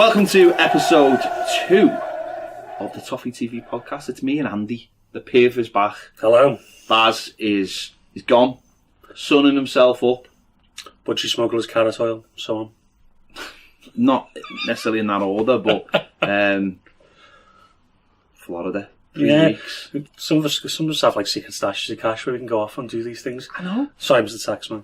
Welcome to episode 2 of the Toffee TV podcast. It's me and Andy. The Piv is back. Hello. Baz is gone, sunning himself up. Butchie smugglers, carrot oil, so on. Not necessarily in that order, but Florida. 3 weeks. Some of us have like secret stashes of cash where we can go off and do these things. I know. Sorry, Mr. Taxman.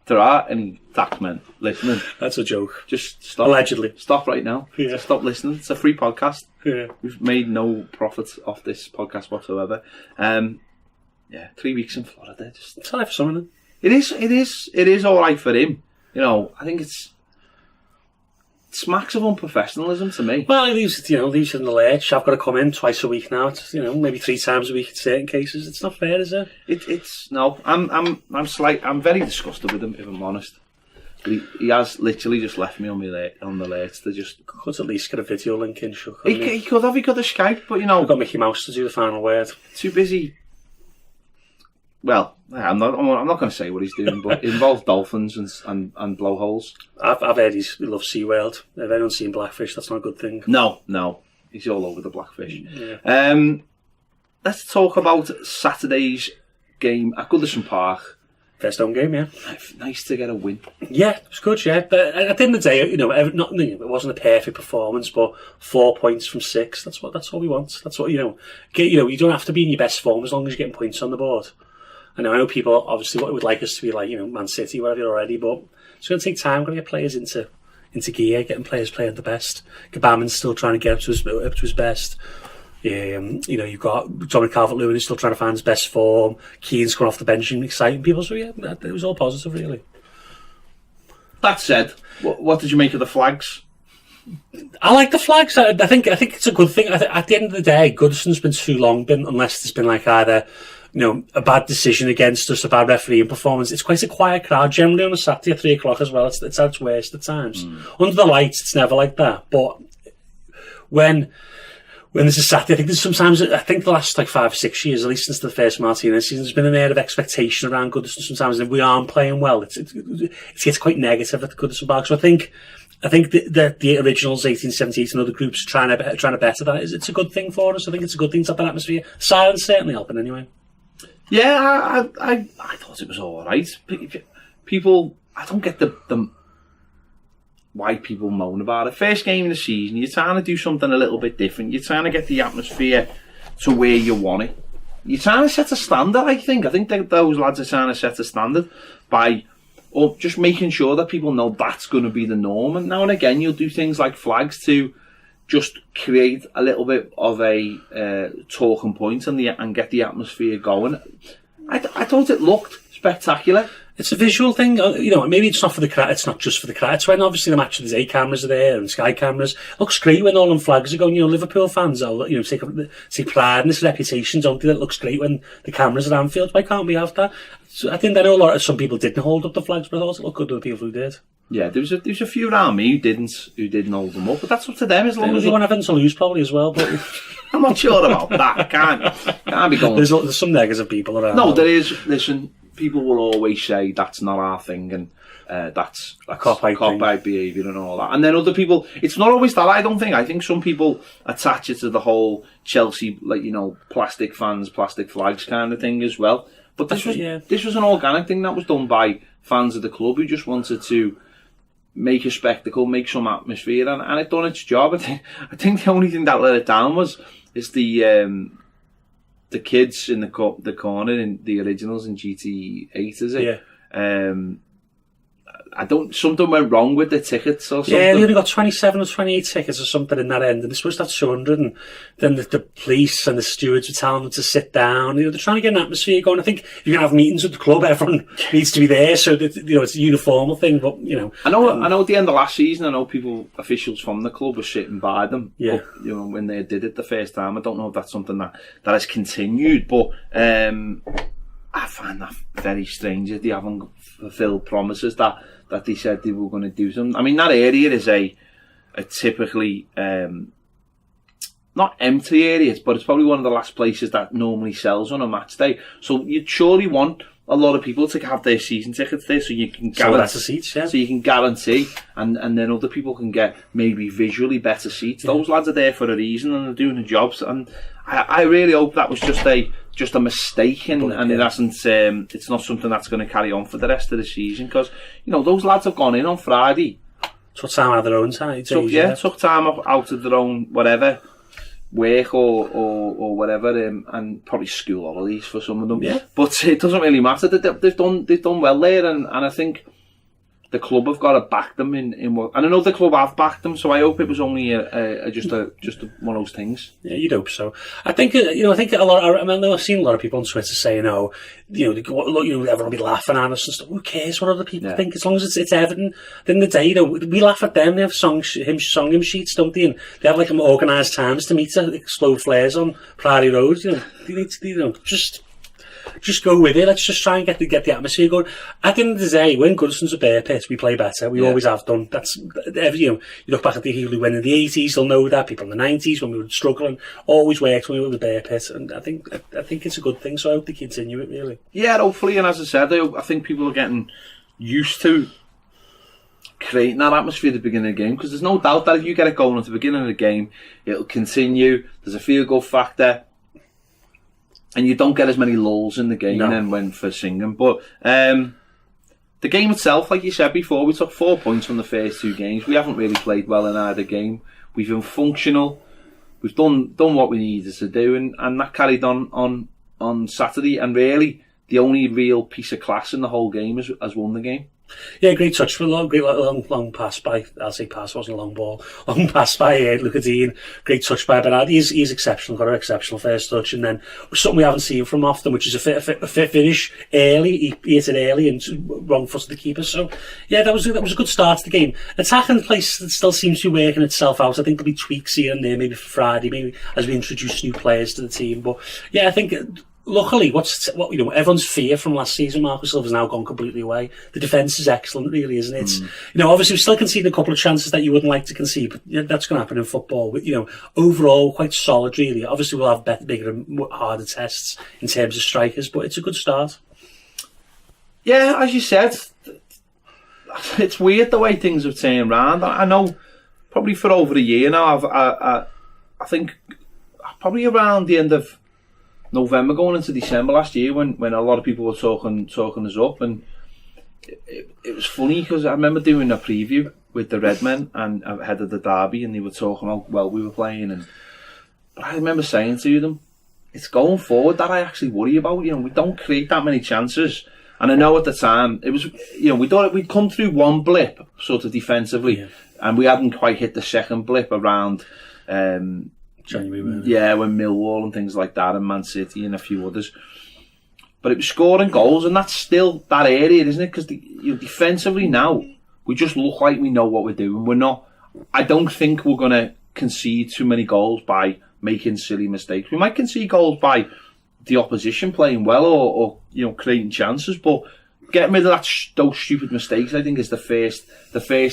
There are any taxmen listening. That's a joke. Just stop. Allegedly. Stop right now. Yeah. Just stop listening. It's a free podcast. Yeah. We've made no profit off this podcast whatsoever. 3 weeks in Florida. It's all right for someone. It is all right for him. You know, I think it smacks of unprofessionalism to me. Well, he leaves it in the lurch. I've got to come in twice a week now. It's, maybe 3 times a week in certain cases. It's not fair, is it? It's no. I'm very disgusted with him, if I'm honest. But he has literally just left me on the lurch to just. Could at least get a video link in. He could have Skype, but I've got Mickey Mouse to do the final word. Too busy. Well, I'm not going to say what he's doing, but it involves dolphins and blowholes. I've heard he loves SeaWorld. If anyone's seen Blackfish, that's not a good thing. No, he's all over the Blackfish. Yeah. Let's talk about Saturday's game at Goodison Park. First home game, yeah. Nice to get a win. Yeah, it was good, yeah. But at the end of the day, it wasn't a perfect performance, but 4 points from 6. That's all we want. That's what you don't have to be in your best form as long as you're getting points on the board. I know people obviously would like us to be like, Man City, whatever you're already, but it's going to take time. We're going to get players into gear, getting players playing the best. Gabaman's still trying to get up to his best. You've got Dominic Calvert-Lewin who's still trying to find his best form. Keane's coming off the bench and exciting people. So yeah, it was all positive, really. That said, what did you make of the flags? I like the flags. I think it's a good thing. At the end of the day, Goodison's been too long, unless there's been like either a bad decision against us, a bad refereeing performance. It's quite a quiet crowd generally on a Saturday at 3 o'clock as well. It's at its worst at times. Under the lights, it's never like that. But when there's a Saturday, I think the last 5 or 6 years, at least since the first Martinez season, there's been an air of expectation around Goodison sometimes. And if we aren't playing well, it gets quite negative at the Goodison Park. So I think the originals, 1878 and other groups trying to better that. It's a good thing for us. I think it's a good thing to have that atmosphere. Silence certainly helping anyway. Yeah, I thought it was all right. People, I don't get the why people moan about it. First game of the season, you're trying to do something a little bit different. You're trying to get the atmosphere to where you want it. You're trying to set a standard, I think. I think that those lads are trying to set a standard or just making sure that people know that's going to be the norm. And now and again, you'll do things like flags to just create a little bit of a talking point and get the atmosphere going. I thought it looked spectacular. It's a visual thing, maybe it's not for the crowd, it's not just for the crowd. It's when obviously the match, there's 8 cameras are there and Sky cameras. It looks great when all them flags are going. Liverpool fans, take pride in this reputation, don't they? It looks great when the cameras are at Anfield. Why can't we have that? So I think I know some people didn't hold up the flags, but I thought it looked good to the people who did. Yeah, there was a few around me who didn't hold them up, but that's up to them as long as they want everything to lose probably as well. But I'm not sure about that. Can't be going. There's some negative people around. No, there is. Listen, people will always say that's not our thing and that's cop-out behaviour and all that. And then other people, it's not always that. I don't think. I think some people attach it to the whole Chelsea, plastic fans, plastic flags kind of thing as well. But this was an organic thing that was done by fans of the club who just wanted to make a spectacle, make some atmosphere, and it done its job. I think the only thing that let it down is the kids in the corner in the originals in GT8, is it? Yeah. Something went wrong with the tickets or something. Yeah, they only got 27 or 28 tickets or something in that end, and they're supposed to have 200, and then the police and the stewards were telling them to sit down. They're trying to get an atmosphere going. I think if you're going to have meetings with the club, everyone needs to be there, so that, it's a uniformal thing, but, I know at the end of last season, officials from the club were sitting by them. Yeah. But, when they did it the first time, I don't know if that's something that has continued, but I find that very strange that they haven't fulfilled promises that they said they were going to do something. I mean, that area is a typically not empty area, but it's probably one of the last places that normally sells on a match day. So you'd surely want a lot of people to have their season tickets there, so you can guarantee seats, yeah. So you can guarantee, and then other people can get maybe visually better seats. Yeah. Those lads are there for a reason, and they're doing the jobs. And I really hope that was just a mistake, and it hasn't. It's not something that's going to carry on for the rest of the season, because those lads have gone in on Friday. Took time out of their own time. Took time out of their own whatever. Work or whatever, and probably school holidays for some of them. Yeah. But it doesn't really matter. They've done well there, and I think the club have got to back them in what. And I know the club have backed them, so I hope it was only just one of those things. Yeah, you'd hope so. I think I think a lot. I've seen a lot of people on Twitter saying, "Oh, everyone will be laughing at us and stuff." Who cares what other people think? As long as it's Everton. Then the day, we laugh at them. They have song hymn sheets, don't they? And they have organised times to meet to explode flares on Priory Road. They need to, just go with it. Let's just try and get the atmosphere going. At the end of the day, when Goodison's a bear pit, we play better. We always have done. That's you look back at the people who went in the 80s, they'll know that. People in the 90s when we were struggling, always worked when we were the bear pit, and I think it's a good thing. So I hope they continue it, really. Yeah, hopefully. And as I said, I think people are getting used to creating that atmosphere at the beginning of the game, because there's no doubt that if you get it going at the beginning of the game, it'll continue. There's a field goal factor. And you don't get as many lulls in the game then when for singing. But the game itself, like you said before, we took 4 points from the first 2 games. We haven't really played well in either game. We've been functional. We've done what we needed to do, and that carried on Saturday. And really, the only real piece of class in the whole game has won the game. Yeah, great touch for a great long pass by. I'll say pass, wasn't a long ball. Long pass by Luca Dean. Great touch by Bernard. He's exceptional. Got an exceptional first touch, and then something we haven't seen from often, which is a fit finish early. He hit it early and wrong foot of the keeper. So yeah, that was a good start to the game. Attacking place still seems to be working itself out. I think there'll be tweaks here and there, maybe for Friday, maybe as we introduce new players to the team. But yeah, I think. Luckily, everyone's fear from last season, Marcus Silva's now gone completely away. The defence is excellent, really, isn't it? Obviously we're still conceding a couple of chances that you wouldn't like to concede, but that's going to happen in football. But, overall, quite solid, really. Obviously we'll have bigger and harder tests in terms of strikers, but it's a good start. Yeah, as you said, it's weird the way things have turned around. I know, probably for over a year now, I think probably around the end of November going into December last year, when a lot of people were talking us up, and it was funny because I remember doing a preview with the Redmen and ahead of the derby, and they were talking how well we were playing, and I remember saying to them, it's going forward that I actually worry about. We don't create that many chances, and I know at the time it was we thought we'd come through one blip sort of defensively, and we hadn't quite hit the second blip around January, when Millwall and things like that, and Man City and a few others. But it was scoring goals, and that's still that area, isn't it? Because defensively now, we just look like we know what we're doing. We're not. I don't think we're going to concede too many goals by making silly mistakes. We might concede goals by the opposition playing well or creating chances, but getting rid of those stupid mistakes, I think, is the first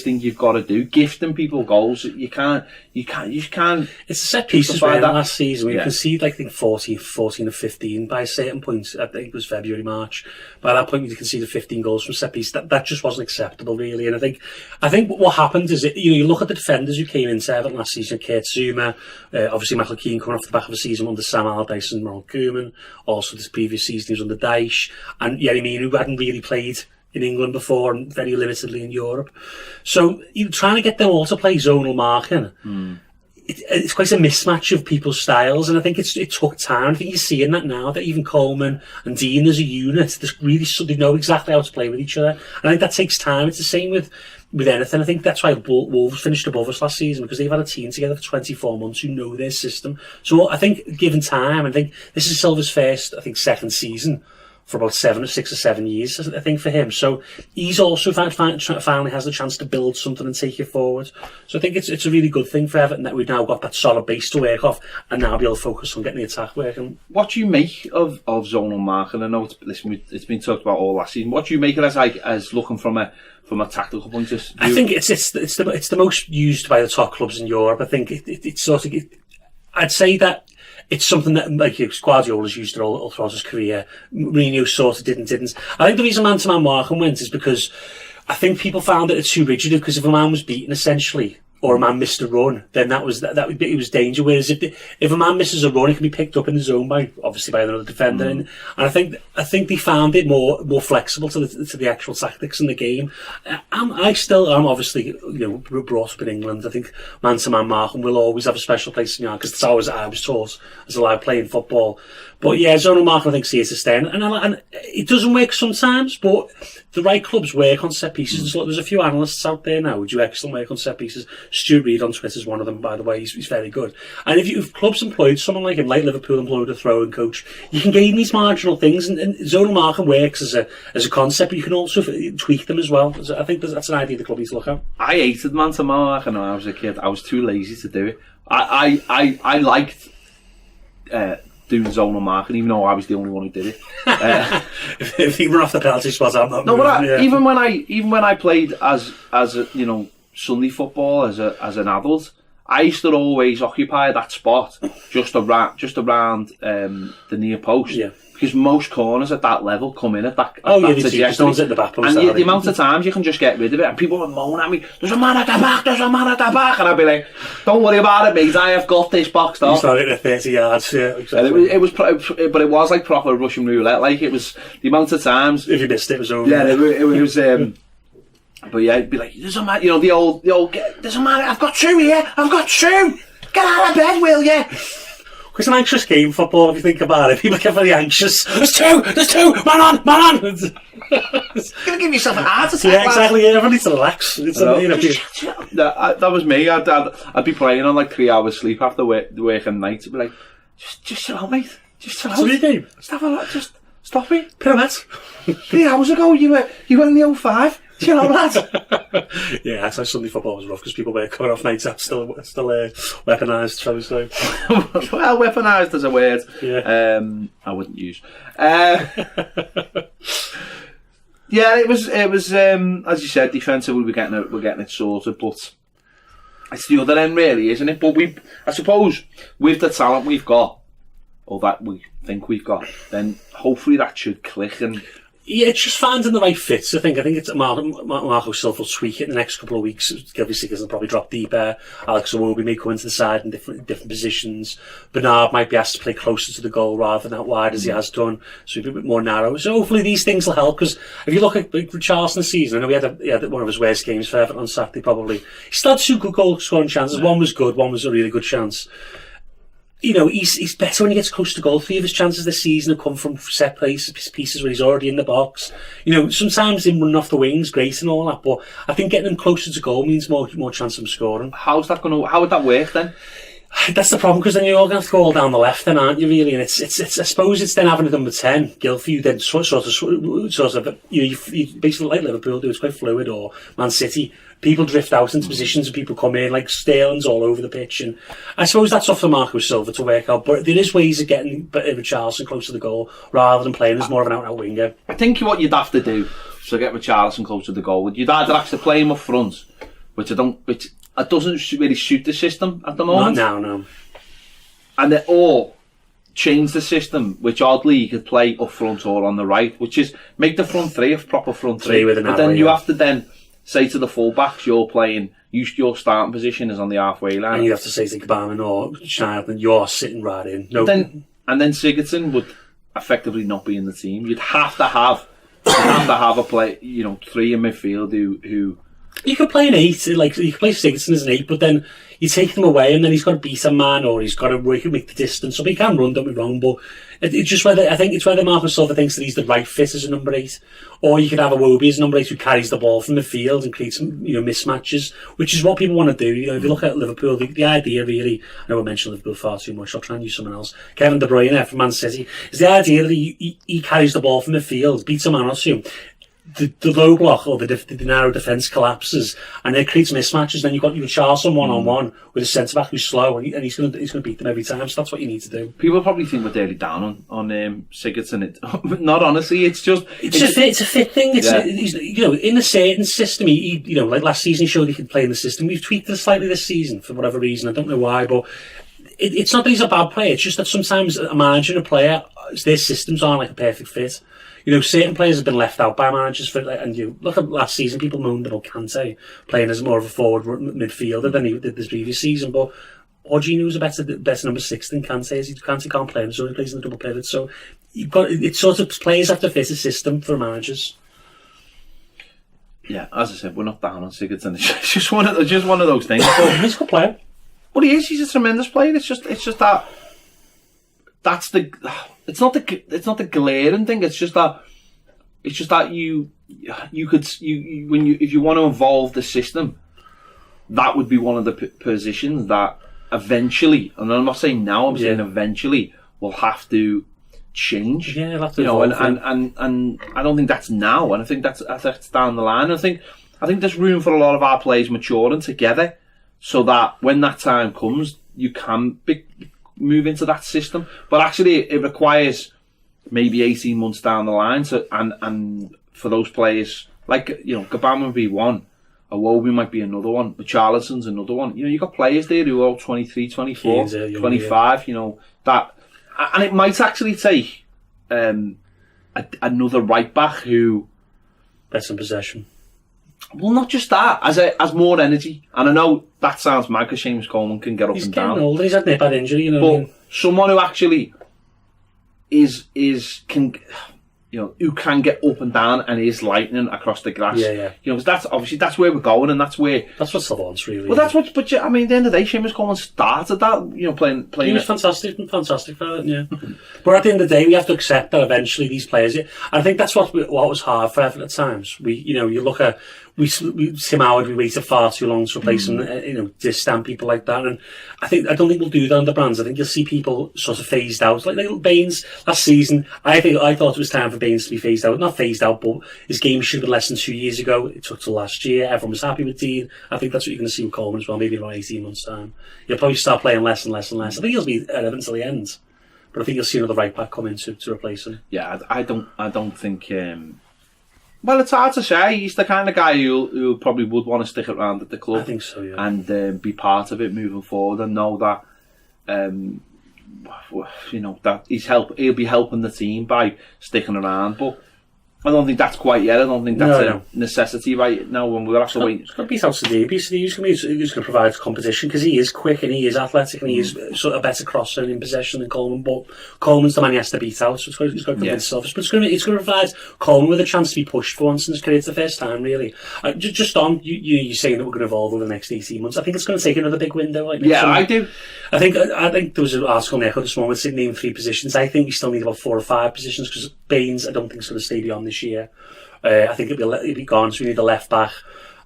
thing you've got to do. Gifting people goals, you just can't. It's the set pieces where last season we conceded, I think, 14 or 15 by a certain point. I think it was February, March. By that point, we conceded 15 goals from set piece. That just wasn't acceptable, really. And I think what happened is you look at the defenders who came into Everton last season: Kurt Zuma, obviously Michael Keane coming off the back of a season under Sam Allardyce and Ronald Koeman. Also, this previous season he was under Dyche, and Yerry who hadn't really played in England before and very limitedly in Europe. So you're trying to get them all to play zonal marking. It's quite a mismatch of people's styles, and I think it took time. I think you're seeing that now, that even Coleman and Dean as a unit, they know exactly how to play with each other. And I think that takes time. It's the same with anything. I think that's why Wolves finished above us last season, because they've had a team together for 24 months who know their system. So I think, given time, I think this is Silva's first, second season for about 6 or 7 years, I think, for him. So he's also finally has the chance to build something and take it forward. So I think it's a really good thing for Everton that we've now got that solid base to work off and now be able to focus on getting the attack working. What do you make of zonal marking? I know it's been talked about all last season. What do you make of it as looking from a tactical point of view? I think it's the most used by the top clubs in Europe. I think it's sort of. I'd say that it's something that, like, Guardiola's used it all throughout his career. Mourinho sort of didn't. I think the reason man-to-man marking went is because I think people found it too rigid, because if a man was beaten, essentially, or a man missed a run, then that was danger. Whereas if a man misses a run, it can be picked up in the zone by another defender. And I think they found it more flexible to the actual tactics in the game. I'm obviously brought up in England. I think man-to-man marking will always have a special place in your heart, because that's how I was taught as a lad playing football. But yeah, zonal marking, I think, is here to stay. And it doesn't work sometimes, but the right clubs work on set pieces. So there's a few analysts out there now who do excellent work on set pieces. Stuart Reid on Twitter is one of them, by the way. He's very good. And if clubs employed someone like him, like Liverpool employed a throwing coach, you can gain these marginal things. And zonal marking works as a concept, but you can also tweak them as well. So I think that's an idea the club needs to look at. I hated man-to-man marking when I was a kid. I was too lazy to do it. I liked doing zonal marking, even though I was the only one who did it. If you run off the penalty spot, I'm not. No, but even when I played as a, Sunday football as an adult, I used to always occupy that spot just around the near post. Yeah. Because most corners at that level come in at that. They do. Just don't sit at the back post. And the amount of times you can just get rid of it, and people would moan at me, "There's a man at the back, there's a man at the back," and I'd be like, "Don't worry about it, mate. I have got this boxed off." You started at 30 yards. Yeah, exactly. But it was like proper Russian roulette. Like, it was the amount of times. If you missed it, it was over. Yeah, it was. But yeah, it'd be like, "There's a man," the old. "There's a man. I've got two here. I've got two. Get out of bed, will you?" It's an anxious game, football, if you think about it. People get very anxious. There's two! Man on! You're going to give yourself an heart attack. Yeah, exactly. Yeah, everyone needs to relax. That was me. I'd be playing on like 3 hours sleep after working nights. I'd be like, just chill out, mate. Just chill out. So what do you do? Just stop it. Pyramid. 3 hours ago, you were in the 05. Chill out, lad. Yeah, that's why Sunday football was rough, because people were coming off nights out still weaponised, shall we say. Well, weaponised is a word. Yeah. I wouldn't use. Yeah, it was. As you said, defensively we're getting it sorted, but it's the other end, really, isn't it? But I suppose, with the talent we've got, or that we think we've got, then hopefully that should click. And yeah, it's just finding the right fits. I think it's Marco Silva will tweak it in the next couple of weeks, obviously, because they'll probably drop deeper. Alex Iwobi may come into the side in different positions. Bernard might be asked to play closer to the goal rather than out wide as he has done, so he'll be a bit more narrow. So hopefully these things will help, because if you look at Richarlison's season, I know he had one of his worst games for Everton on Saturday, probably. He still had 2 good goal scoring chances. One was good, one was a really good chance. He's better when he gets close to goal. 3 of his chances this season have come from set pieces where he's already in the box. Sometimes him running off the wings, great and all that, but I think getting him closer to goal means more chance of him scoring. How would that work then? That's the problem, because then you're all going to have to go all down the left, then, aren't you, really? And it's I suppose it's then having a number 10, Gylfi, then sort of you basically like Liverpool do, it's quite fluid, or Man City. People drift out into positions and people come in, like Sterling's all over the pitch. And I suppose that's off the Marco Silva to work out, but there is ways of getting Richarlison close to the goal rather than playing as more of an out-and-out winger. I think what you'd have to do to get Richarlison close to the goal, you'd either actually play him up front, which doesn't really suit the system at the moment. No. And or change the system, which oddly you could play up front or on the right, which is make the front 3 a proper front 3. But then you have to then say to the full-backs, your starting position is on the halfway line. And you have to say to Gbamin or Schneiderlin, you're sitting right in. No. And then Sigurdsson would effectively not be in the team. You'd have to have a play, 3 in midfield who you could play an 8, like you could play Sigurdsson as an 8, but then you take them away and then he's got to beat a man or he's got to make the distance. So he can run, don't be wrong, but it's just whether Marco Silva thinks that he's the right fit as a number 8, or you could have Iwobi as a number 8 who carries the ball from the field and creates some mismatches, which is what people want to do. If you look at Liverpool, the idea really, I know I mentioned Liverpool far too much, I'll try and use someone else. Kevin De Bruyne from Man City is the idea that he carries the ball from the field, beats a man or two. The low block or the narrow defence collapses and it creates mismatches. Then you've got Richarlison one-on-one with a centre-back who's slow and he's going to beat them every time. So that's what you need to do. People probably think we're daily down on Sigurdsson. Not honestly, it's a fit thing. It's in a certain system. Like last season he showed he could play in the system. We've tweaked it slightly this season for whatever reason. I don't know why, but it's not that he's a bad player. It's just that sometimes a manager and a player, their systems aren't like a perfect fit. Certain players have been left out by managers and you look at last season, people moaned about Kante playing as more of a forward midfielder than he did this previous season, but Jorginho was a better number 6 than Kante is. Kante can't play him, so he plays in the double pivot. So it's sort of players have to fit a system for managers. Yeah, as I said, we're not down on Sigurdsson. It's just one of those things. He's a good player. But he is. He's a tremendous player. It's just that. That's the. It's not the glaring thing. It's just that you could if you want to evolve the system, that would be one of the positions that eventually, and I'm not saying now, I'm saying eventually, will have to change. Yeah, have to evolve, and I don't think that's now, and I think that's down the line. I think there's room for a lot of our players maturing together, so that when that time comes, you can move into that system. But actually, it requires maybe 18 months down the line and for those players, like Gabam would be one. Awobi might be another one. Richarlison's another one. You've got players there who are 23, 24, 25, that. And it might actually take another right back who... Better in possession. Well, not just that, as more energy. And I know that sounds mad because Seamus Coleman can get up and down. He's getting older, he's had a bad injury, But someone who actually who can get up and down and is lightning across the grass. Yeah. Because that's where we're going, and that's what Savant wants, really. Well, that's what. But I mean, at the end of the day, Seamus Coleman started that. Playing. He was fantastic for it. Yeah. But at the end of the day, we have to accept that eventually these players. I think that's what was hard for Everton at times. You look at. Tim Howard, we waited far too long to replace him, disstand people like that. And I don't think we'll do that under Brands. I think you'll see people sort of phased out. Like Baines last season, I thought it was time for Baines to be phased out. Not phased out, but his game should have been less than 2 years ago. It took till last year. Everyone was happy with Dean. I think that's what you're going to see with Coleman as well, maybe in about 18 months' time. He'll probably start playing less and less and less. I think he'll be at Everton until the end. But I think you'll see another right back come in to replace him. Yeah, I don't think... Well, it's hard to say. He's the kind of guy who probably would want to stick around at the club. I think so, yeah. And be part of it moving forward, and know that, that he'll be helping the team by sticking around. But I don't think that's quite yet. I don't think that's a necessity right now. When we'll have to wait. It's going to be out today. He's going to provide competition because he is quick and he is athletic and he is sort of a better crosser in possession than Coleman. But Coleman's the man he has to beat out, so he's got to convince himself. But it's going to provide Coleman with a chance to be pushed for once in his career. It's the first time, really. Just on you're saying that we're going to evolve over the next 18 months. I think it's going to take another big window. I do. I think there was an article in Echo this morning that named 3 positions. I think we still need about 4 or 5 positions because Baines, I don't think is going to stay beyond this year. I think it'll be gone, so we need a left back,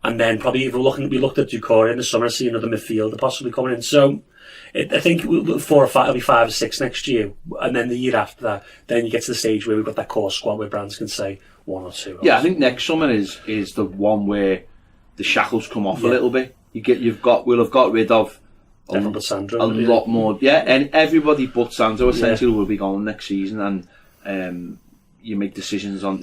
and then probably if we looked at Ducour in the summer, see another midfielder possibly coming in. So I think 4 or 5, it'll be 5 or 6 next year, and then the year after that, then you get to the stage where we've got that core squad where Brands can say 1 or 2. Yeah, I think next summer is the one where the shackles come off a little bit. We'll have got rid of a lot more. Yeah, and everybody but Sandro essentially will be gone next season, and you make decisions on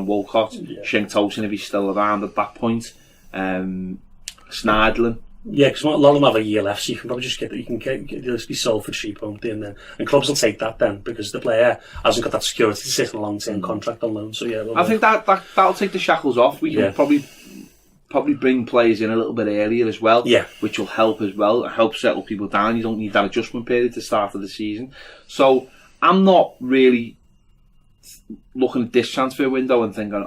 Walcott, Schenk Tosin if he's still around at that point, Snidlin. Yeah, because a lot of them have a year left, so you can probably just be sold for cheap, won't they? And clubs will take that then because the player hasn't got that security to sit on a long-term contract on loan. So I think that'll take the shackles off. We can probably bring players in a little bit earlier as well, which will help as well. Help settle people down. You don't need that adjustment period to start of the season. So I'm not really looking at this transfer window and thinking,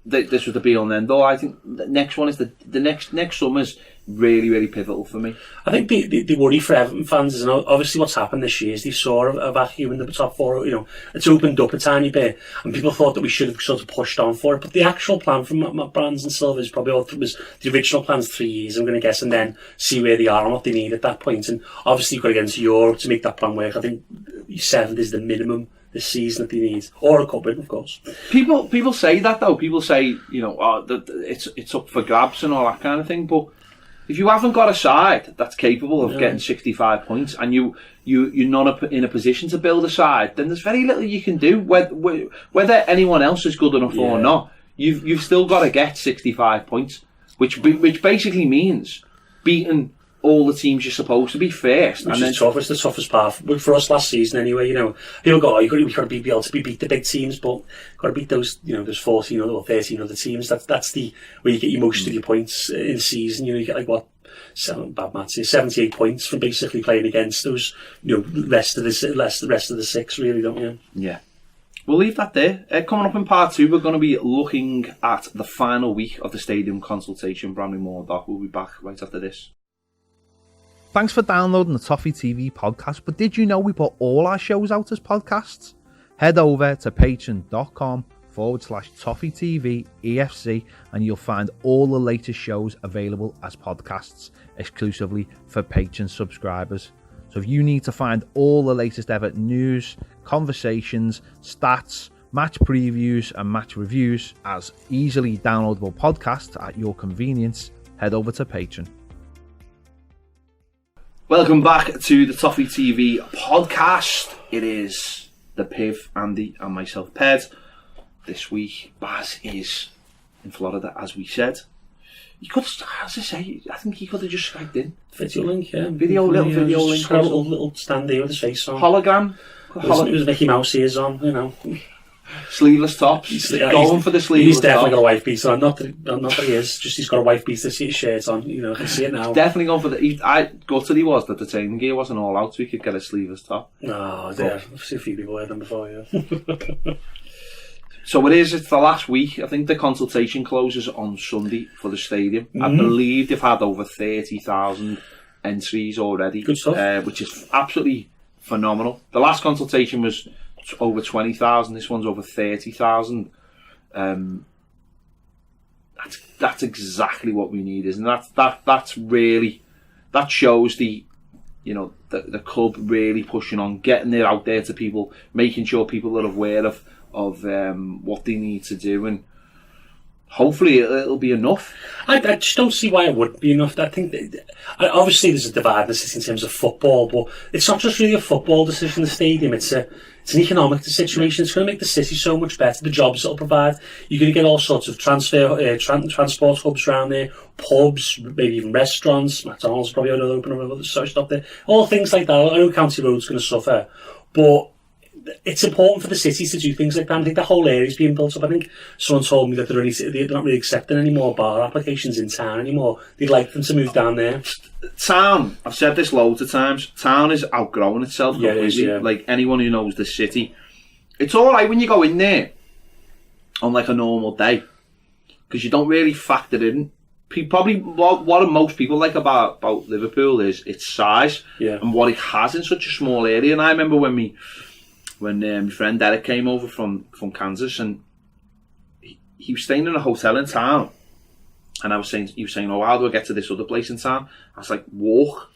this was the be all and end all. I think the next one is the next summer's really, really pivotal for me. I think the worry for Everton fans is, obviously what's happened this year is they saw a vacuum in the top 4. It's opened up a tiny bit, and people thought that we should have sort of pushed on for it. But the actual plan from Brands and Silva is probably was the original plan's 3 years, I'm going to guess, and then see where they are and what they need at that point. And obviously you've got to get into Europe to make that plan work. I think 7th is the minimum this season that they need, or a cup win, of course. People say that though. People say that it's up for grabs and all that kind of thing. But if you haven't got a side that's capable of getting 65 points, and you're not in a position to build a side, then there's very little you can do. Whether anyone else is good enough or not, you've still got to get 65 points, which basically means beating all the teams you're supposed to be first. Which and is tough. It's the toughest part for us last season anyway. People go, you've got to be able to beat the big teams, but got to beat those, those 14 or 13 other teams. That's the where you get your most of your points in the season. You get 78 points from basically playing against those, rest of the six, really, don't you? Yeah. We'll leave that there. Coming up in part 2, we're going to be looking at the final week of the stadium consultation. Bramley Moor Dock. We'll be back right after this. Thanks for downloading the Toffee TV podcast, but did you know we put all our shows out as podcasts? Head over to patreon.com/Toffee TV EFC and you'll find all the latest shows available as podcasts exclusively for Patreon subscribers. So if you need to find all the latest Everton news, conversations, stats, match previews and match reviews as easily downloadable podcasts at your convenience, head over to Patreon. Welcome back to the Toffee TV podcast. It is the Piv, Andy and myself, Ped. This week, Baz is in Florida, as we said. You could, as I say, I think he could have just Skyped in. Video link, yeah. Video link. Just got a little stand there with his face on. Hologram. It was Mickey Mouse ears on, Sleeveless tops. Going for the sleeveless He's definitely got a wife beater on. Not that he is, just he's got a wife beater shirt on. I can see it now. Definitely going for the... I gutted he was that the training gear wasn't all out so he could get a sleeveless top. No, yeah. I've seen a few people wear them before, yeah. So it's the last week. I think the consultation closes on Sunday for the stadium. I believe they've had over 30,000 entries already. Good stuff. Which is absolutely phenomenal. The last consultation was over 20,000. This one's over 30,000. That's exactly what we need, isn't it? That's really, that shows the club really pushing on, getting it out there to people, making sure people are aware of what they need to do, and hopefully it'll be enough. I just don't see why it wouldn't be enough. I think obviously there's a divide in terms of football, but it's not just really a football decision. The stadium, it's an economic situation. It's going to make the city so much better. The jobs it'll provide. You're going to get all sorts of transport hubs around there, pubs, maybe even restaurants. McDonald's probably going to open up other sort of stuff there. All things like that. I know County Road's going to suffer, but it's important for the city to do things like that. I think the whole area is being built up. I think someone told me that they're not really accepting any more bar applications in town anymore. They'd like them to move down there. Town, I've said this loads of times, town is outgrowing itself completely. It is, yeah. Like anyone who knows the city, it's alright when you go in there on like a normal day because you don't really factor in. Probably what most people like about Liverpool is its size and what it has in such a small area. And I remember when my friend Derek came over from Kansas, and he was staying in a hotel in town, and he was saying, how do I get to this other place in town? I was like, walk.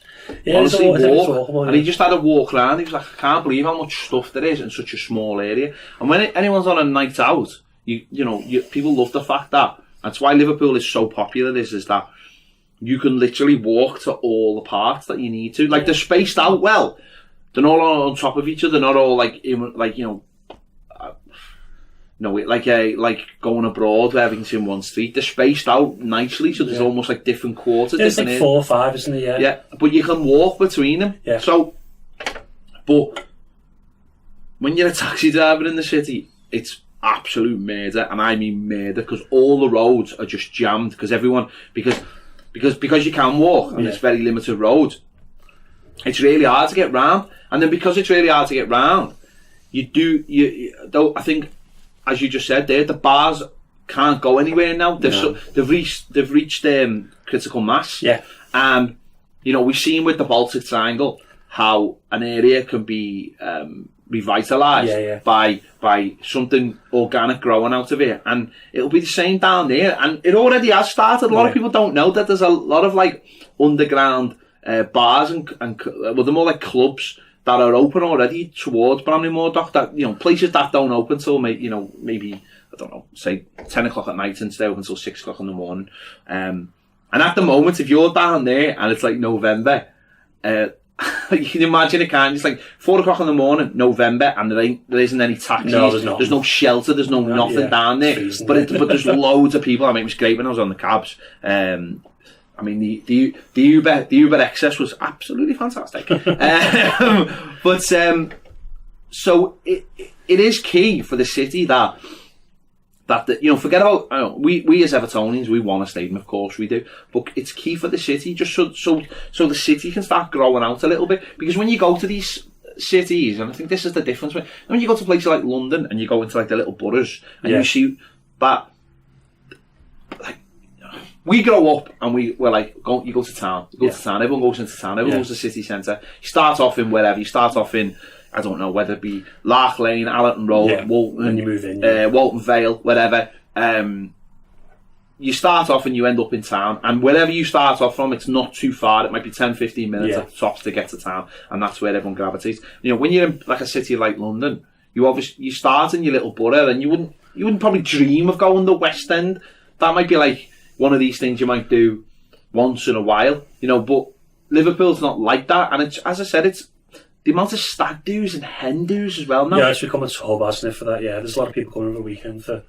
Yeah, honestly, walk. And he just had a walk around. He was like, I can't believe how much stuff there is in such a small area. And when anyone's on a night out, people love the fact that. That's why Liverpool is so popular. Is that you can literally walk to all the parts that you need to. Like they're spaced out well. They're not all on top of each other. They're not all like going abroad where everything's in one street. They're spaced out nicely, so there's almost like different quarters. There's like 4 or 5, isn't it? Yeah. Yeah, but you can walk between them. Yeah. So, but when you're a taxi driver in the city, it's absolute murder, and I mean murder, because all the roads are just jammed because you can walk and it's very limited roads. It's really hard to get round, and then because it's really hard to get round, I think, as you just said there, the bars can't go anywhere now. They've reached critical mass. Yeah. And we've seen with the Baltic Triangle how an area can be revitalised by something organic growing out of it, and it'll be the same down there. And it already has started. A lot of people don't know that there's a lot of like underground bars and they're more like clubs that are open already towards Bramley Moor Dock, that places that don't open till maybe I don't know, say 10 o'clock at night and stay open until 6 o'clock in the morning. And at the moment, if you're down there and it's like November, you can imagine it, can't you? It's like 4 o'clock in the morning, November, and there isn't any taxis. No, there's no shelter. There's nothing down there. But there's loads of people. I mean, it was great when I was on the cabs. I mean, the Uber excess was absolutely fantastic. But so it is key for the city that forget about, we as Evertonians, we want a stadium, of course we do, but it's key for the city just so the city can start growing out a little bit, because when you go to these cities, and I think this is the difference, when you go to places like London and you go into like the little boroughs and you see that, like, we grow up and we're like, you go to town, everyone goes into town, everyone goes to the city centre. You start off in wherever, you start off in, I don't know, whether it be Lark Lane, Allerton Road, Walton, and you move in, Walton Vale, whatever. You start off and you end up in town, and wherever you start off from, it's not too far. It might be 10-15 minutes at the tops to get to town, and that's where everyone gravitates. When you're in like a city like London, you start in your little borough, and you wouldn't probably dream of going the West End. That might be like one of these things you might do once in a while, but Liverpool's not like that. And it's, as I said, it's the amount of stag do's and hen do's as well now. Yeah, it's become a hub, hasn't it, for that? Yeah, there's a lot of people coming over the weekend for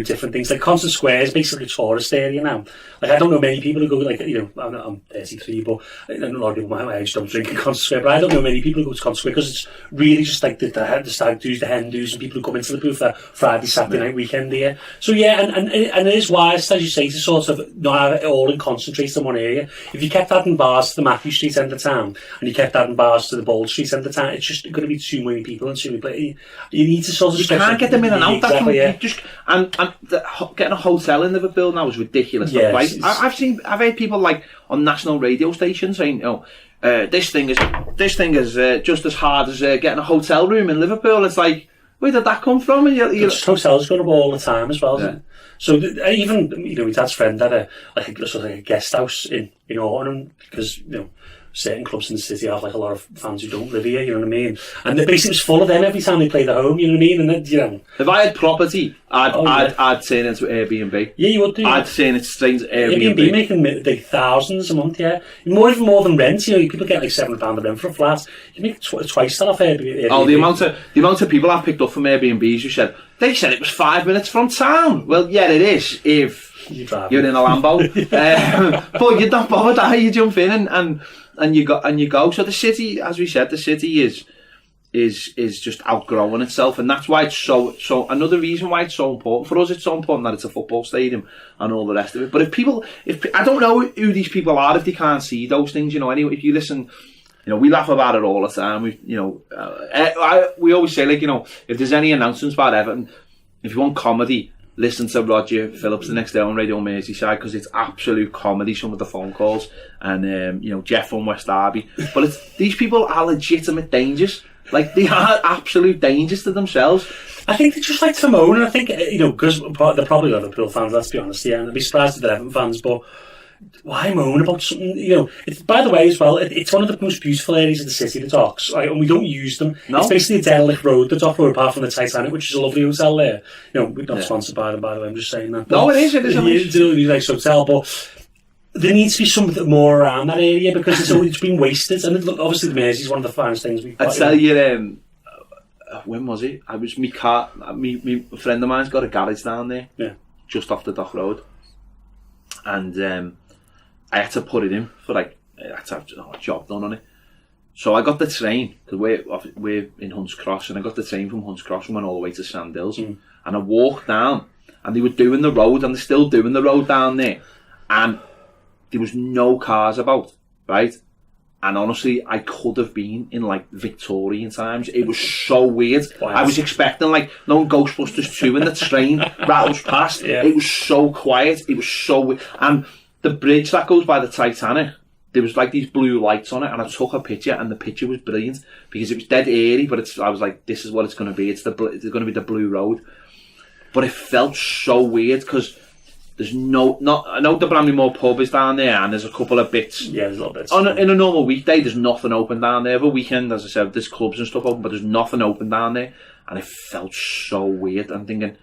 different things. Like Constant Square is basically a tourist area now. Like, I don't know many people who go, like, I'm 33, but a lot of people my age don't drink in Constant Square, but I don't know many people who go to Constant Square because it's really just like the stag do's, the hen do's, and people who come into the booth for Friday, Saturday night weekend here. So yeah, and it is wise, as you say, to sort of not have it all concentrated in one area. If you kept adding bars to the Matthew Street end of town, and you kept adding bars to the Bold Street end of town, it's just going to be too many people and too many places. You need to sort of... You can't get them in and out. Exactly, Getting a hotel in Liverpool now is ridiculous. Yeah, right? I've heard people like on national radio stations saying, this thing is just as hard as getting a hotel room in Liverpool. It's like, where did that come from? Hotels going up all the time as well. Yeah. So even my dad's friend had a guest house in Autumn, because certain clubs in the city have like a lot of fans who don't live here, you know what I mean? And the basically was full of them every time they played at home, you know what I mean? And then, if I had property, I'd turn it into Airbnb. Yeah, you would do. I'd turn it straight into Airbnb. Airbnb making like thousands a month, yeah. Even more than rent, people get like £7 a rent for a flat. You make twice that off Airbnb. Oh, the amount of people I've picked up from Airbnbs who said it was 5 minutes from town. Well, yeah, it is if you're in a Lambo. But you're not bothered, are you? Jump in and you go. So the city, as we said, the city is just outgrowing itself, and that's why it's so. Another reason why it's so important for us. It's so important that it's a football stadium and all the rest of it. But if I don't know who these people are if they can't see those things, anyway, if you listen. We laugh about it all the time. We always say, like, if there's any announcements about Everton, if you want comedy, listen to Roger Phillips the next day on Radio Merseyside, because it's absolute comedy, some of the phone calls, and Jeff from West Derby. But these people are legitimate dangers. Like, they are absolute dangers to themselves. I think they just like to moan, and I think, because they're probably Liverpool fans, let's be honest, yeah, and I'd be surprised if they're Everton fans, but why moan about something? It's, by the way, as well, it's one of the most beautiful areas of the city, the docks, right? And we don't use them. No. It's basically a derelict road, the dock road, apart from the Titanic, which is a lovely hotel there. We're not sponsored by them, by the way, I'm just saying that. No, it is a really nice hotel, but there needs to be something more around that area, because it's been wasted. And obviously the Mersey is one of the finest things we've got. I tell you, when was it? A friend of mine's got a garage down there, just off the dock road, and I had to put it in for I had to have a job done on it. So I got the train, because we're in Hunts Cross, and I got the train from Hunts Cross and went all the way to Sandhills. And I walked down, and they were doing the road, and they're still doing the road down there. And there was no cars about, right? And honestly, I could have been in like Victorian times. It was so weird. Wow. I was expecting Ghostbusters 2 in the train rattles past. Yeah. It was so quiet. It was so weird. And the bridge that goes by the Titanic, there was like these blue lights on it, and I took a picture, and the picture was brilliant because it was dead airy, but I was like, this is what it's going to be. It's going to be the blue road. But it felt so weird because there's I know the Bramley-Moore pub is down there, and there's a couple of bits. Yeah, there's a little bits. In a normal weekday, there's nothing open down there. Every weekend, as I said, there's clubs and stuff open, but there's nothing open down there. And it felt so weird. I'm thinking,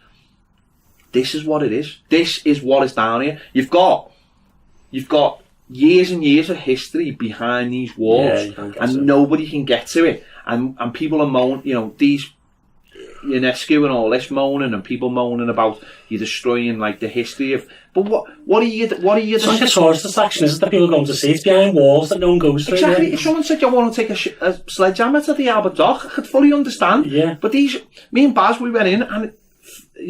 this is what it is. This is what is down here. You've got years and years of history behind these walls, and nobody can get to it. And people are moaning, UNESCO and all this moaning, and people moaning about you destroying like the history of. But what are you? It's like a tourist attraction, isn't it? People going to see it behind walls that no one goes through. Exactly. If someone said you want to take a sledgehammer to the Albert Dock, I could fully understand. Yeah. But me and Baz, we went in and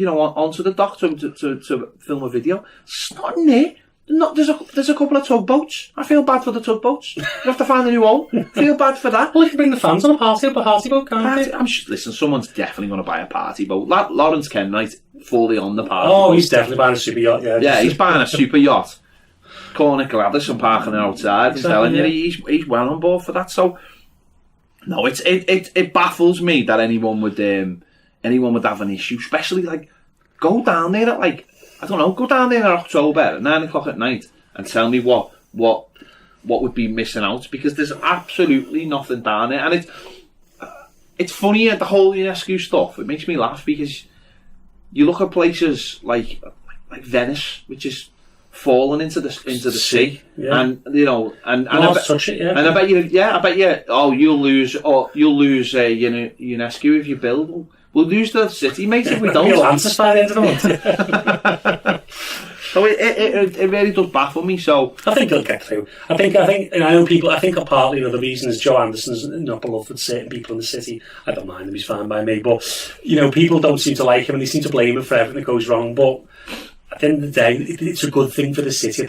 onto the dock to film a video. It's not in there. There's a couple of tugboats. I feel bad for the tugboats. You have to find a new home. I feel bad for that. Well, you can bring the fans on a party boat, can't you? Listen, someone's definitely going to buy a party boat. Lawrence Kenwright, fully on the party boat. Boat. He's definitely buying a super yacht, yeah. Yeah, he's buying a super yacht. Calling it Gladys and parking it outside. Exactly, telling you, he's well on board for that. So, no, it baffles me that anyone would have an issue, especially like go down there at like. I don't know, go down there in October at 9 o'clock at night and tell me what would be missing out, because there's absolutely nothing down there. And it's funny, the whole UNESCO stuff, it makes me laugh, because you look at places like Venice, which is fallen into the sea, yeah. And and I bet you you'll lose UNESCO if you build. We'll lose the city, mate, if we don't. You'll answer by the end of the month. So it really does baffle me. So I think it'll get through. I think, and I know people. I think partly the reason is Joe Anderson's not beloved with certain people in the city. I don't mind him; he's fine by me. But people don't seem to like him, and they seem to blame him for everything that goes wrong. But at the end of the day, it's a good thing for the city. I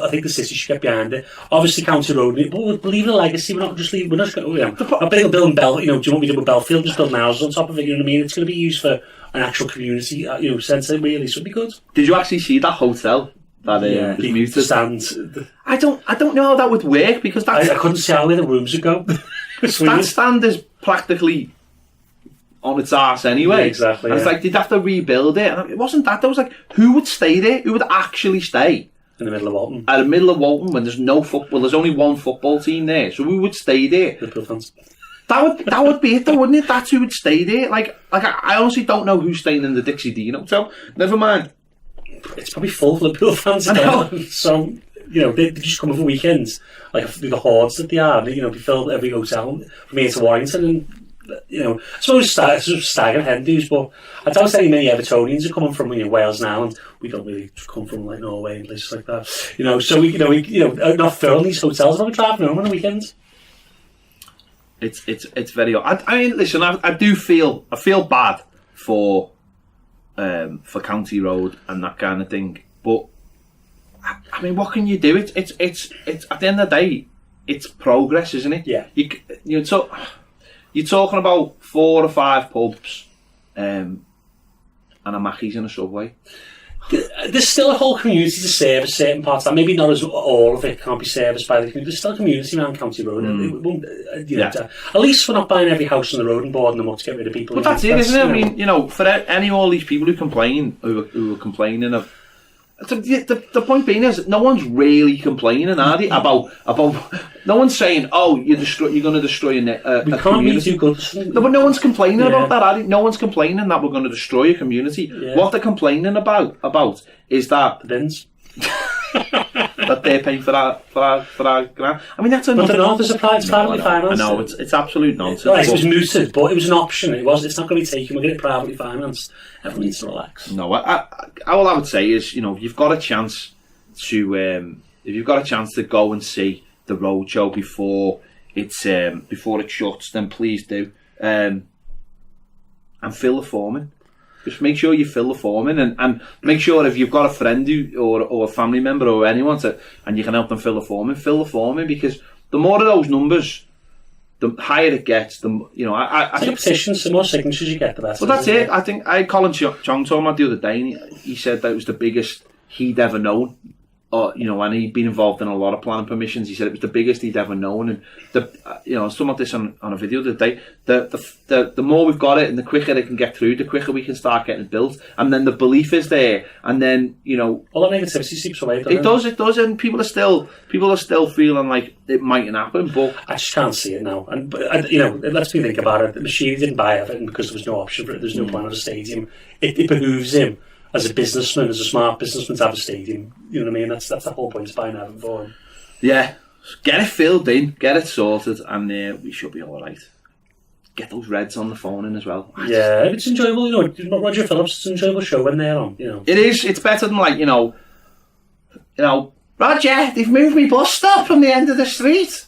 think the city should get behind it. Obviously, County Road, but we're leaving a legacy. We're not just leaving. We're not just going. I'm building Bell. Do you want me to do with Belfield? Just building houses on top of it. You know what I mean? It's going to be used for an actual community. Sense. It really should be good. Did you actually see that hotel? That is muted. Stands. I don't know how that would work, because I couldn't see how where the rooms would go. That stand is practically on its arse anyway. Yeah, exactly. And it's like they'd have to rebuild it. And it wasn't that. There was like, who would stay there? Who would actually stay in the middle of Walton? At the middle of Walton, when there's no football, there's only one football team there. So who would stay there? Liverpool fans. That would be it, though, wouldn't it? That's who would stay there. Like I honestly don't know who's staying in the Dixie Dean Hotel. Never mind. It's probably full of Liverpool fans again. So they just come over weekends, like the hordes that they are. They fill every hotel from here to Warrington, and I suppose staggering head dues. But I don't say many Evertonians are coming from Wales now, and we don't really come from like Norway and places like that. So we not filling these hotels, not driving home on the weekends. It's very odd. I mean, listen, I feel bad for County Road and that kind of thing, but I mean, what can you do? It's at the end of the day, it's progress, isn't it? Yeah. You're talking about 4 or 5 pubs, and a Mackey's and a Subway. There's still a whole community to service certain parts. And maybe not as all of it can't be serviced by the community. There's still a community around County Road. At least we're not buying every house on the road and boarding them up to get rid of people. But that's it, isn't it? I mean, for all these people who complain, who are complaining of. The point being is, no one's really complaining, are they? About no one's saying, "Oh, you're going to destroy a community." No, but no one's complaining about that, are they? No one's complaining that we're going to destroy a community. Yeah. What they're complaining about is that the bins. that they're paying for our grant. I mean, that's a. But they're not. There's a privately financed. I know it's absolute nonsense. Right, it was mooted, but it was an option. It's not going to be taken. We're getting it privately financed. Everyone needs to relax. No, all I would say is, if you've got a chance to go and see the roadshow before it shuts, then please do, and fill the form in. Just make sure you fill the form in, and make sure if you've got a friend or a family member or anyone and you can help them fill the form in, because the more of those numbers, the higher it gets. I think petitions, the more signatures you get, the better. Well, that's it. I think I had Colin Chong talking about the other day, and he said that it was the biggest he'd ever known. And he'd been involved in a lot of planning permissions. He said it was the biggest he'd ever known, and I was talking about this on a video the other day. The more we've got it, and the quicker it can get through, the quicker we can start getting it built, and then the belief is there, and then all that negativity seeps away. It does, and people are still feeling like it mightn't happen, but I just can't see it now. And let's think about it. The machine didn't buy Everton because there was no option for it. There's no plan of a stadium. It behooves him, as a businessman, as a smart businessman, to have a stadium. You know what I mean? That's the whole point of buying Everton for him. Yeah. Get it filled in, get it sorted, and we should be alright. get those Reds on the phone in as well. Yeah, it's enjoyable. You know, Roger Phillips, it's an enjoyable show when they're on. You know, it is. It's better than like Roger, they've moved me bus stop from the end of the street.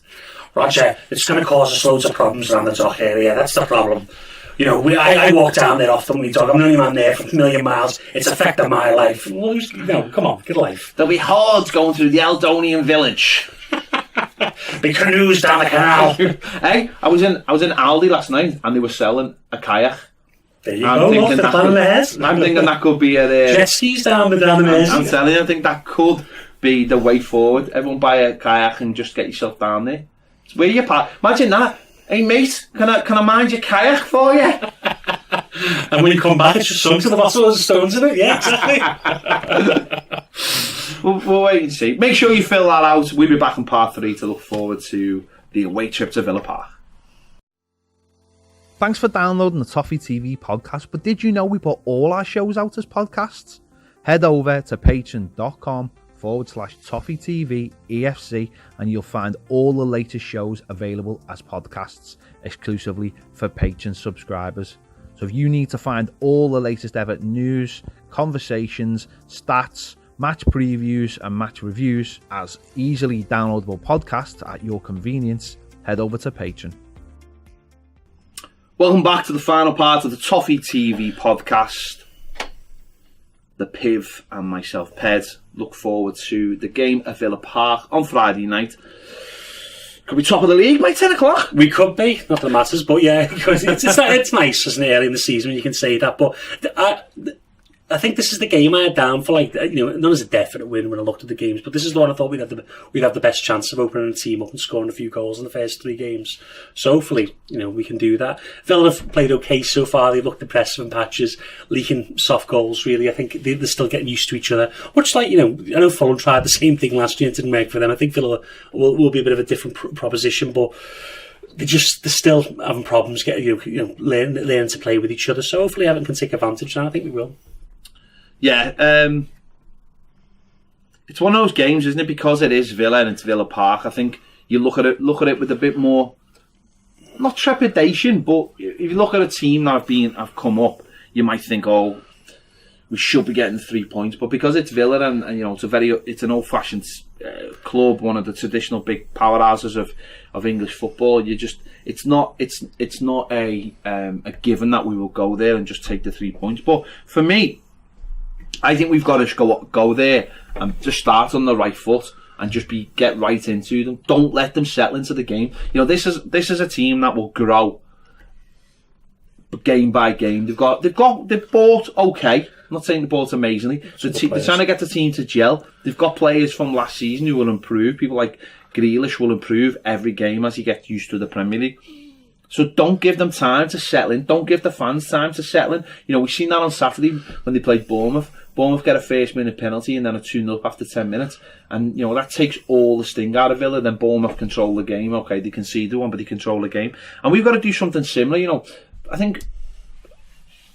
Roger, it's going to cause us loads of problems around the dock area. That's the problem. You know, I walk down there often when we talk. I'm the only man there for a million miles. It's affected my life. Well, come on, get a life. There'll be hordes going through the Eldonian village. Big canoes down the canal. Hey, I was in Aldi last night and they were selling a kayak. There you go. I'm thinking that could be a jet skis down the Mersey. I'm telling you, I think that could be the way forward. Everyone buy a kayak and just get yourself down there. It's where you park. Imagine that. Hey mate, can I mind your kayak for you? And when you come back, it's just sunk to the bottom of the stones in it. Yeah, exactly. We'll wait and see. Make sure you fill that out. We'll be back in part 3 to look forward to the away trip to Villa Park. Thanks for downloading the Toffee TV podcast. But did you know we put all our shows out as podcasts? Head over to patreon.com/Toffee TV EFC and you'll find all the latest shows available as podcasts exclusively for Patreon subscribers. So if you need to find all the latest Everton news, conversations, stats, match previews and match reviews as easily downloadable podcasts at your convenience, head over to Patreon. Welcome back to the final part of the Toffee TV podcast. The Piv and myself, Ped, look forward to the game at Villa Park on Friday night. Could be top of the league by 10 o'clock. We could be, not that it matters, but yeah, it's nice, isn't it, early in the season when you can say that. But I think this is the game I had down for, like, you know, not as a definite win when I looked at the games, but this is the one I thought we'd have the best chance of opening a team up and scoring a few goals in the first 3 games. So hopefully, you know, we can do that. Villa have played okay so far. They've looked impressive in patches, leaking soft goals, really. I think they're still getting used to each other. Much like, you know, I know Fulham tried the same thing last year and it didn't work for them. I think Villa will be a bit of a different proposition, but they're still having problems getting, learning to play with each other. So hopefully Everton can take advantage, and I think we will. Yeah, it's one of those games, isn't it? Because it is Villa and it's Villa Park. I think you look at it with a bit more, not trepidation, but if you look at a team that have come up, you might think, oh, we should be getting 3 points. But because it's Villa and you know it's an old-fashioned club, one of the traditional big powerhouses of English football, it's not a given that we will go there and just take the 3 points. But for me, I think we've got to go there and just start on the right foot and just get right into them. Don't let them settle into the game. You know, this is a team that will grow game by game. They've bought okay. I'm not saying they bought amazingly. So they're trying to get the team to gel. They've got players from last season who will improve. People like Grealish will improve every game as he gets used to the Premier League. So don't give them time to settle in. Don't give the fans time to settle in. You know, we've seen that on Saturday when they played Bournemouth. Bournemouth get a first-minute penalty and then a 2-0 after 10 minutes. And, you know, that takes all the sting out of Villa. Then Bournemouth control the game. Okay, they conceded one, but they control the game. And we've got to do something similar. You know, I think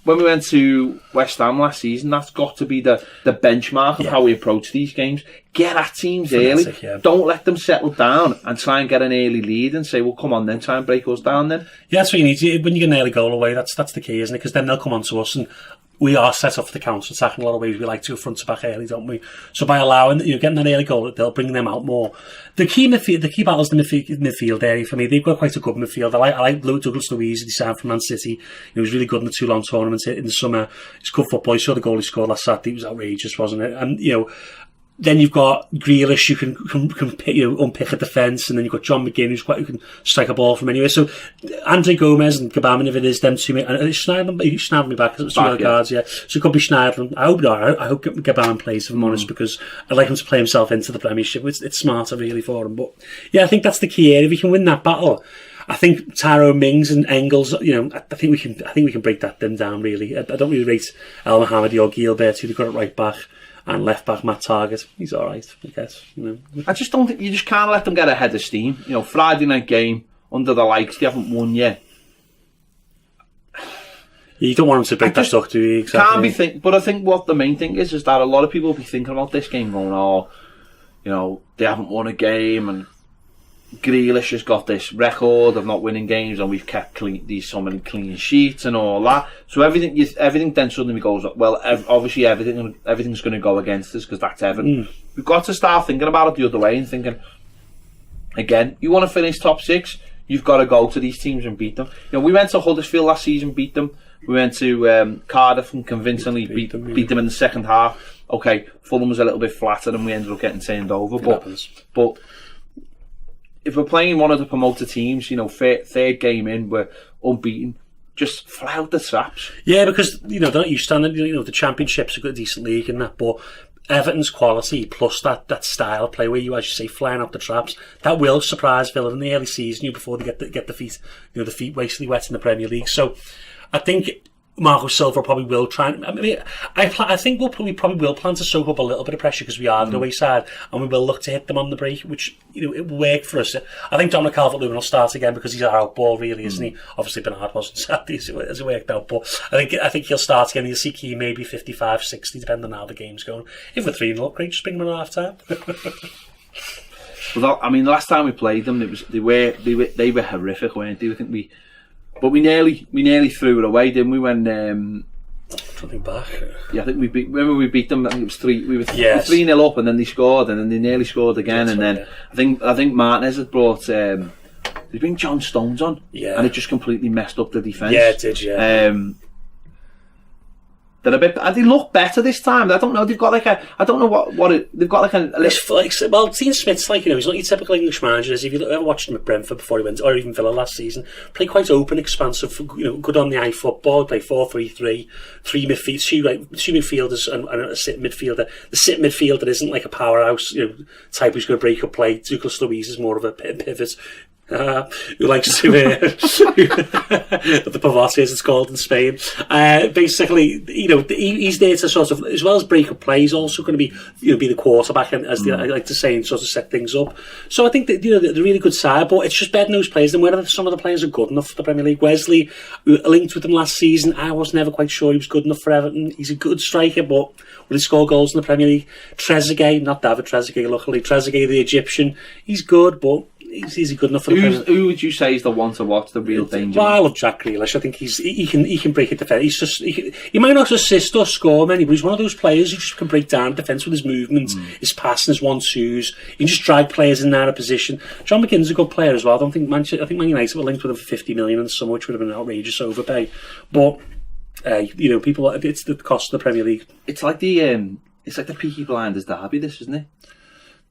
when we went to West Ham last season, that's got to be the benchmark of how we approach these games. Get at teams early. Yeah. Don't let them settle down and try and get an early lead and say, well, come on then, try and break us down then. Yeah, that's what you need. When you get an early goal away, that's the key, isn't it? Because then they'll come on to us and we are set up for the counter-attack in a lot of ways. We like to go front to back early, don't we? So by allowing, getting that early goal, they'll bring them out more. The key battles in the midfield area for me, they've got quite a good midfield. I like Douglas Luiz, he signed from Man City. He was really good in the Toulon tournament in the summer. He's good football. You saw the goal he scored last Saturday. It was outrageous, wasn't it? And, then you've got Grealish, you can unpick a defence, and then you've got John McGinn, who can strike a ball from anywhere. So Andre Gomez and Gabam, if it is them two, and Schneiderlin me back because it was 2 yellow cards, yeah. So it could be Schneiderlin. I hope Gabam plays, if I'm honest, because I'd like him to play himself into the Premiership. It's smarter really for him. But yeah, I think that's the key area. If we can win that battle, I think Tyrone Mings and Engels, I think we can break them down really. I don't really rate El Mohammadi or Gilbert, who they've got it right back. And left back Matt Target, he's all right, I guess. I just don't think you just can't let them get ahead of steam. Friday night game under the lights, they haven't won yet. You don't want them to break that stuff, do you? Exactly. Can't be but I think what the main thing is that a lot of people will be thinking about this game, going, they haven't won a game, and Grealish has got this record of not winning games, and we've kept so many clean sheets and all that. So everything then suddenly goes, well, obviously everything's going to go against us because that's Everton. We've got to start thinking about it the other way and thinking, again, you want to finish top 6, you've got to go to these teams and beat them. We went to Huddersfield last season, beat them. We went to Cardiff and convincingly beat them in the second half. Okay, Fulham was a little bit flatter and we ended up getting turned over. But if we're playing one of the promoted teams, third game in, we're unbeaten, just flout the traps. Yeah, because, they're not used to it. The Championship's a good, decent league and that, but Everton's quality plus that style of play where you, as you say, flying up the traps, that will surprise Villa in the early season before they get the feet, the feet wastely wet in the Premier League. So I think Marco Silva probably will try. I think we probably will plan to soak up a little bit of pressure because we are the away side, and we will look to hit them on the break, which it will work for us. I think Dominic Calvert-Lewin will start again because he's our outball, really, isn't he? Obviously, Bernard wasn't Saturday as it worked out, but I think he'll start again. You'll see Key maybe 55, 60, depending on how the game's going. If we're 3-0, great, just bring them in half time. Well, the last time we played them, they were horrific, weren't they? I think But we nearly threw it away, didn't we? When something back. Yeah, I think remember we beat them. I think it was 3. We were 3-0 up, and then they scored, and then they nearly scored again. That's and then I think Martinez had brought. They bring John Stones on, and it just completely messed up the defence. Yeah, it did. Yeah. They look better this time. I don't know. They've got I don't know what they've got well, Dean Smith's he's not your typical English manager. If you ever watched him at Brentford before he went, or even Villa last season, play quite open, expansive, good on the eye football. Play 4-3-3, 3 midfielders, 2 midfielders and a sit midfielder. The sit midfielder isn't like a powerhouse, type who's going to break up play. Douglas Luiz is more of a pivot. Who likes to the Pavati, as it's called in Spain. Basically, he's there to sort of, as well as break up play, he's also going to be, be the quarterback, and as I like to say, and sort of set things up. So I think that they're a really good side, but it's just bed-nosed players. And whether some of the players are good enough for the Premier League. Wesley, linked with them last season, I was never quite sure he was good enough for Everton. He's a good striker, but will he score goals in the Premier League? Trezeguet, not David Trezeguet, luckily. Trezeguet, the Egyptian, he's good, but is he good enough for the Premier League? Who would you say is the one to watch, the real danger? Well, I love Jack Grealish. I think he can break a defence. He might not assist or score many, but he's one of those players who just can break down defence with his movement, his passing, his 1-2s. He can just drag players in and out of position. John McGinn's a good player as well. I think Man United were linked with him for 50 million in the summer, which would have been an outrageous overpay. But people, it's the cost of the Premier League. It's like the Peaky Blinders derby, this, isn't it?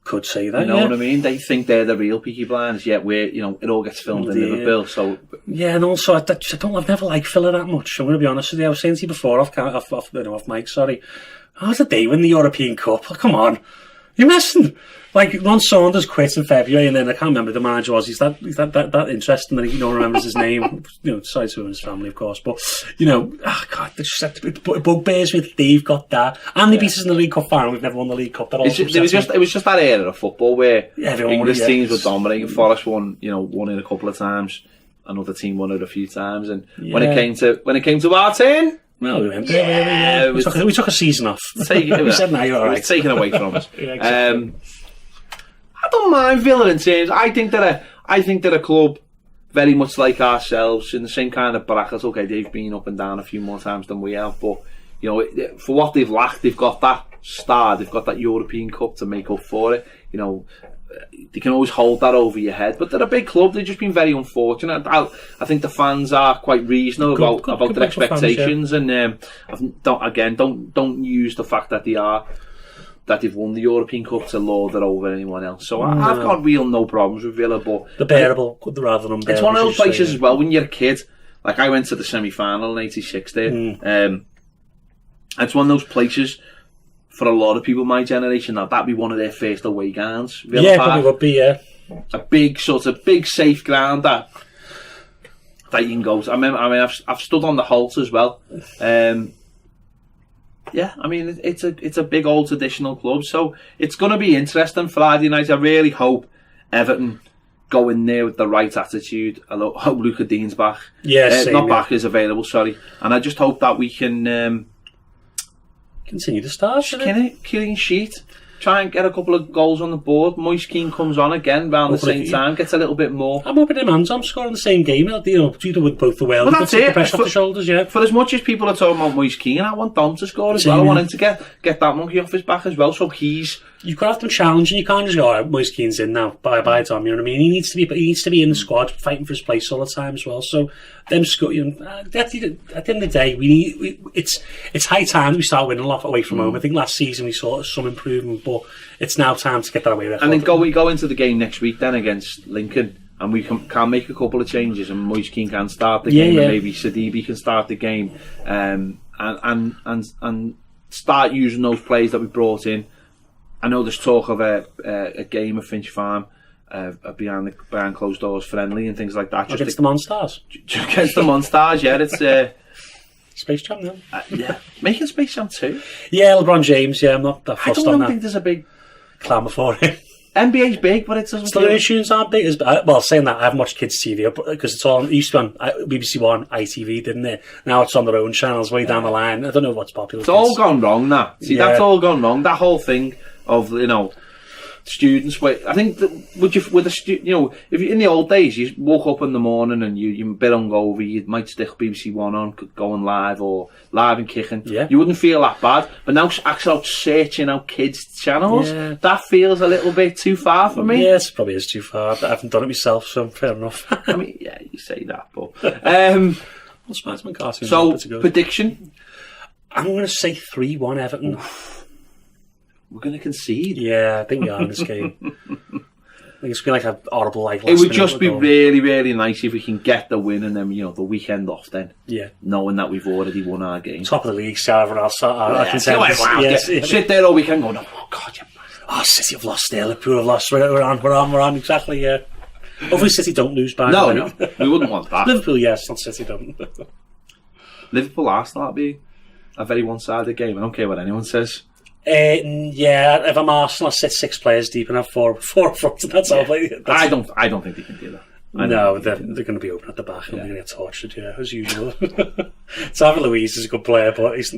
Could say that. You know what I mean? They think they're the real Peaky Blinders, yet it all gets filmed in Liverpool. So and also I've never liked Villa that much. I'm going to be honest with you. I was saying to you before off mic. Sorry, how's the day win the European Cup? Come on, you're messing. Like Ron Saunders quit in February, and then I can't remember who the manager was. He's that interesting that no one remembers his name. Sorry to his family, of course, but God, it bugbears me that they've got that, and they beat us in the League Cup final. We've never won the League Cup. It was just that era of football where English teams were dominating. Forest won it a couple of times. Another team won it a few times, and when it came to our turn. Well, we went there. We took a season off. We said, "No, you're all right." It was taken away from us. Exactly. I don't mind Villa in terms. I think that a club very much like ourselves in the same kind of bracket. Okay, they've been up and down a few more times than we have, but for what they've lacked, they've got that star. They've got that European Cup to make up for it. They can always hold that over your head, but they're a big club. They've just been very unfortunate. I think the fans are quite reasonable about their expectations, fans, and don't use the fact that they've won the European Cup to lord it over anyone else. So I've got no problems with Villa, but the bearable rather than unbearable. It's one of those places as well. When you're a kid, like I went to the semi-final in '86 there. It's one of those places for a lot of people my generation that'd be one of their first away grounds. Villa Park, probably would be. Yeah, a big safe ground that you can go to. I've stood on the Holt as well. It's a big old traditional club, so it's going to be interesting Friday night. I really hope Everton go in there with the right attitude. I hope Luca Dean's back. Back is available, sorry. And I just hope that we can continue to start. Clean sheet. try and get a couple of goals on the board. Moise Keane comes on again around the same time, gets a little bit more. I'm hoping him and Tom scoring the same game. You know, due to with both the Wales, well, that's it. The pressure off the shoulders. Yeah. For as much as people are talking about Moise Keane, I want Dom to score as well. I want him to get that monkey off his back as well. So you've got to have them challenging. You can't just go, Moise Keane's in now. Bye, Tom. You know what I mean? He needs to be in the squad, fighting for his place all the time as well. So them score. You know, at the end of the day, it's high time that we start winning a lot away from home. I think last season we saw some improvement, but it's now time to get that away record. And then we go into the game next week then against Lincoln, and we can make a couple of changes, and Moise Keane can start the game, and maybe Sidibe can start the game, and start using those players that we brought in. I know there's talk of a game of Finch Farm behind closed doors friendly and things like that. Just against the Monstars. Just against the Monstars, yeah. It's Space Jam now. Yeah, making Space Jam 2. Yeah, LeBron James. Yeah, I'm not that fussed on that. I don't think there's a big clamour for it. NBA's big, but it doesn't. The Looney Tunes aren't big. Well, saying that, I haven't watched kids' TV because it's all. It used to be on BBC One, ITV, didn't it? Now it's on their own channels way down the line. I don't know what's popular. It's all gone wrong now. See, that's all gone wrong. That whole thing of students. I think that if you, in the old days you woke up in the morning and you're a bit hungover, you might stick BBC One on, going live or live and kicking. Yeah. You wouldn't feel that bad. But now actually searching out kids' channels, that feels a little bit too far for me. Yeah, it probably is too far. I haven't done it myself, so fair enough. I mean, yeah, you say that, but what's Spider-Man cartoon? So prediction? I'm going to say 3-1 Everton. Oof. We're going to concede. Yeah, I think we are in this game. I think it's going to be like a horrible it would just be really, really nice if we can get the win and then the weekend off then. Yeah. Knowing that we've already won our game. Top of the league, so everyone else. Sit there all weekend going, oh God, City have lost there, Liverpool have lost. We're on, exactly, yeah. Hopefully City don't lose by No, we wouldn't want that. Liverpool, yes, not City don't. Liverpool Arsenal, that'd be a very one-sided game. I don't care what anyone says. If I'm Arsenal, I sit 6 players deep and have 4 front. That's all. I don't think they can do that. No, they're going to be open at the back and they're going to get tortured, as usual. David Luiz is a good player, but he's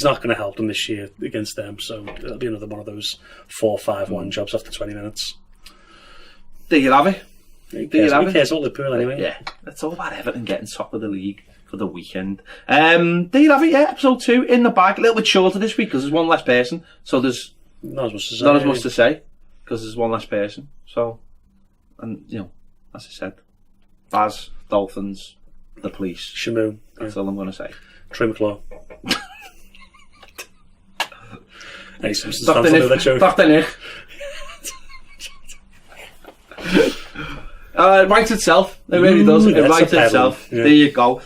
not going to help them this year against them. So it'll be another one of those 4-5-1 jobs after 20 minutes. There you have it. Who cares about Liverpool anyway? Yeah, it's all about Everton getting top of the league for the weekend. There you have it, episode 2 in the bag. A little bit shorter this week because there's one less person. So there's not as much to say because there's one less person. So, and as I said, Baz, Dolphins, the police. Shamoon. That's all I'm going to say. Trim Claw. Hey, Simpsons Dr. Nick. It writes itself. It really does. It writes itself. Yeah. There you go.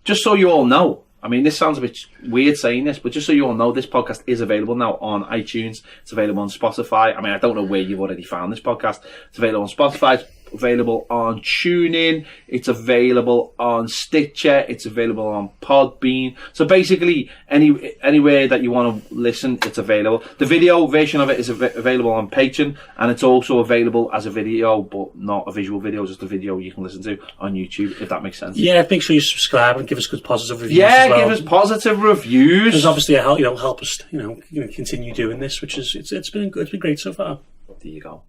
Just so you all know, I mean, this sounds a bit weird saying this, but just so you all know, this podcast is available now on iTunes. It's available on Spotify. I mean, I don't know where you've already found this podcast. It's available on Spotify. It's available on TuneIn. It's available on Stitcher. It's available on Podbean. So basically, anywhere that you want to listen, it's available. The video version of it is available on Patreon, and it's also available as a video, but not a visual video, just a video you can listen to on YouTube, if that makes sense. Yeah, make sure you subscribe and give us good positive reviews. Yeah, as well. give us positive reviews. Because obviously, it'll help us, continue doing this, which is it's been great so far. There you go.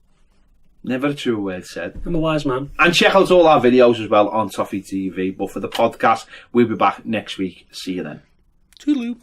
Never a true word said. I'm a wise man. And check out all our videos as well on Toffee TV. But for the podcast, we'll be back next week. See you then. Toodaloo.